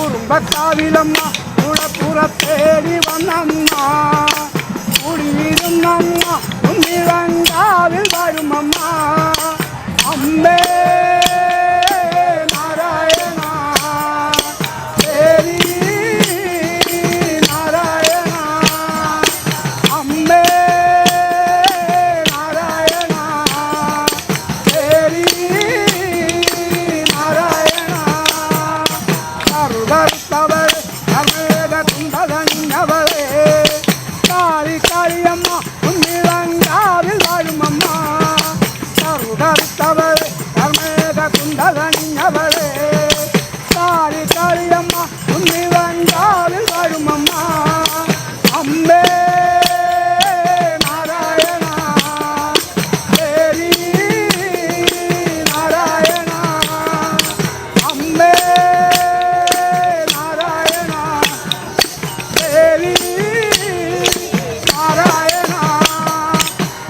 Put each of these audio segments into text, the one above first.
കുറുമ്പക്കാവിലമ്മ കുളപ്പുറത്തേടി വന്നമ്മ കുടിയിരുന്നമ്മ കുന്നിളങ്കാവിൽ വരുമമ്മ അമ്മേ നാരായണ ദേവി നാരായണ അമ്മേ നാരായണ ദേവി നാരായണ കറുകറുത്തവൾ കമേക കുണ്ടതഞ്ഞവളെ കാളി കാളിയമ്മ കുന്നിളങ്കാവിൽ വരുമമ്മ കറുകറുത്തവൾ കമേക കുണ്ടതഞ്ഞവളെ കാളി കാളിയമ്മ കുന്നിളങ്കാവിൽ വരുമമ്മ അമ്മേ നാരായണ ദേവി നാരായണ അമ്മേ നാരായണ ദേവി നാരായണ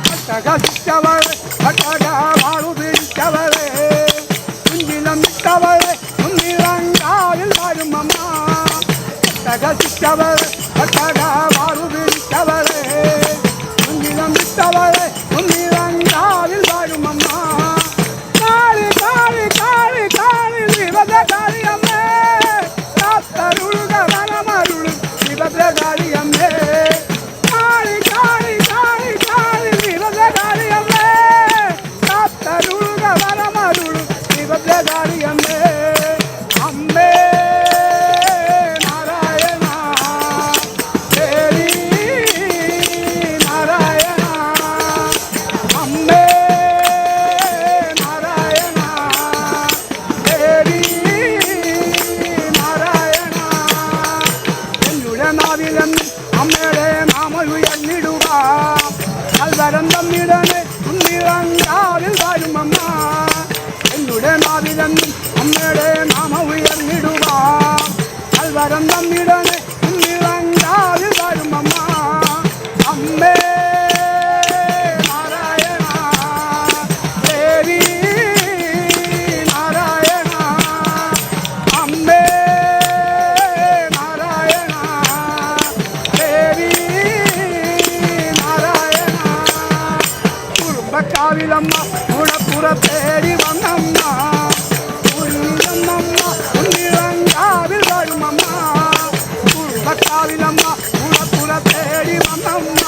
കട്ടകച്ചവൾ കട്ടക വാളു പിടിച്ചവളെ കുഞ്ഞിലമിട്ടവളെ കുന്നിളങ്കാവിൽ വരുമമ്മ കട്ടകച്ചവൾ കട്ടക വാളു പിടിച്ചവളെ കുഞ്ഞിലമിട്ടവളെ കുന്നിളങ്കാവിൽ വരുമമ്മ കാളി കാളി കാളി കാളി ശിവകാളിയമ്മേ കാത്തരുളുക വനമരുളും ശിവകാളിയമ്മേ കാളി കാളി കാളി കാളി ശിവകാളിയമ്മേ കാത്തരുളുക വനമരുളും ശിവകാളിയമ്മേ അമ്മേ നാരായണ ദേവി നാരായണ അമ്മേ നാരായണ ദേവി നാരായണ എന്നുടെ നാവിലെന്നും അമ്മയുടെ നാമമുയർന്നിടുക കൽവരം തമ്മിടനെ കുന്നിളങ്കാവിൽ വരുമമ്മ എന്നുടെ നാവിലെന്നും അമ്മയുടെ നാമ ഉയർന്നിടുക കൽവരം തമ്മിടനെ കുന്നിളങ്കാവിൽ വരുമമ്മ അമ്മേ നാരായണ ദേവി നാരായണ അമ്മേ നാരായണ ദേവി നാരായണ കുറുമ്പക്കാവിലമ്മ കുളപ്പുറത്തേടി വന്നമ്മ കുഞ്ഞമ്മ കുന്നിളങ്കാവിൽ വരുമമ്മ കുറുമ്പക്കാവിലമ്മ കുളപ്പുറത്തേടി വന്നമ്മ